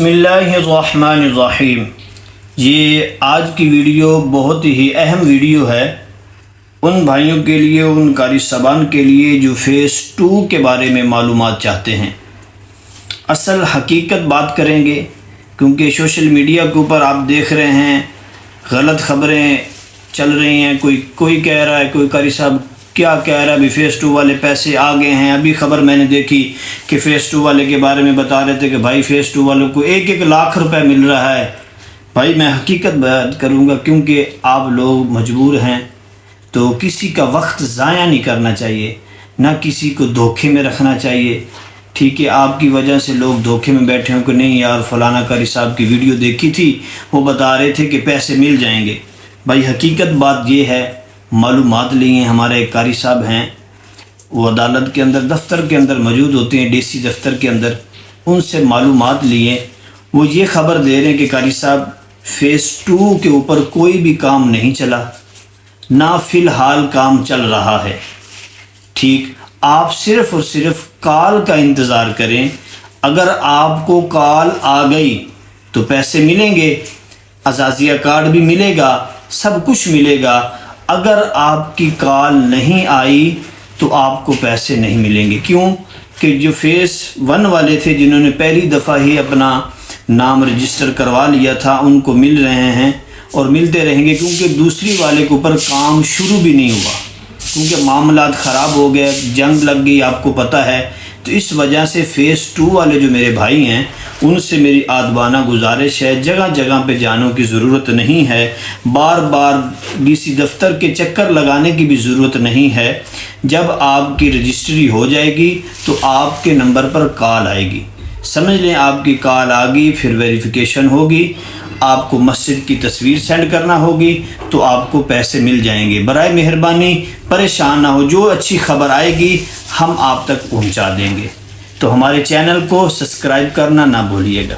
بسم اللہ الرحمن الرحیم۔ یہ آج کی ویڈیو بہت ہی اہم ویڈیو ہے ان بھائیوں کے لیے، ان قاری صاحبان کے لیے جو فیس 2 کے بارے میں معلومات چاہتے ہیں۔ اصل حقیقت بات کریں گے، کیونکہ سوشل میڈیا کے اوپر آپ دیکھ رہے ہیں غلط خبریں چل رہی ہیں۔ کوئی کہہ رہا ہے، کوئی قاری صاحب کیا کہہ رہا ہے بھی فیس 2 والے پیسے آ گئے ہیں۔ ابھی خبر میں نے دیکھی کہ فیس 2 والے کے بارے میں بتا رہے تھے کہ بھائی فیس 2 والوں کو 1 لاکھ روپے مل رہا ہے۔ بھائی میں حقیقت بیان کروں گا، کیونکہ آپ لوگ مجبور ہیں تو کسی کا وقت ضائع نہیں کرنا چاہیے، نہ کسی کو دھوکے میں رکھنا چاہیے۔ ٹھیک ہے، آپ کی وجہ سے لوگ دھوکے میں بیٹھے ہوں کہ نہیں یار فلانا قاری صاحب کی ویڈیو دیکھی تھی، وہ بتا رہے تھے کہ پیسے مل جائیں گے۔ بھائی حقیقت بات یہ ہے، معلومات لیے ہمارے ایک قاری صاحب ہیں، وہ عدالت کے اندر دفتر کے اندر موجود ہوتے ہیں، ڈی سی دفتر کے اندر، ان سے معلومات لیے وہ یہ خبر دے رہے ہیں کہ قاری صاحب فیس 2 کے اوپر کوئی بھی کام نہیں چلا، نہ فی الحال کام چل رہا ہے۔ ٹھیک، آپ صرف اور صرف کال کا انتظار کریں۔ اگر آپ کو کال آ گئی تو پیسے ملیں گے، اعزازیہ کارڈ بھی ملے گا، سب کچھ ملے گا۔ اگر آپ کی کال نہیں آئی تو آپ کو پیسے نہیں ملیں گے۔ کیوں کہ جو فیس 1 والے تھے، جنہوں نے پہلی دفعہ ہی اپنا نام رجسٹر کروا لیا تھا، ان کو مل رہے ہیں اور ملتے رہیں گے، کیونکہ دوسری والے کے اوپر کام شروع بھی نہیں ہوا، کیونکہ معاملات خراب ہو گئے، جنگ لگ گئی، آپ کو پتہ ہے۔ تو اس وجہ سے فیس 2 والے جو میرے بھائی ہیں، ان سے میری آدبانہ گزارش ہے، جگہ جگہ پہ جانوں کی ضرورت نہیں ہے، بار بار ڈی سی دفتر کے چکر لگانے کی بھی ضرورت نہیں ہے۔ جب آپ کی رجسٹری ہو جائے گی تو آپ کے نمبر پر کال آئے گی، سمجھ لیں آپ کی کال آ گئی، پھر ویریفیکیشن ہوگی، آپ کو مسجد کی تصویر سینڈ کرنا ہوگی تو آپ کو پیسے مل جائیں گے۔ برائے مہربانی پریشان نہ ہو، جو اچھی خبر آئے گی ہم آپ تک پہنچا دیں گے۔ تو ہمارے چینل کو سبسکرائب کرنا نہ بھولیے گا۔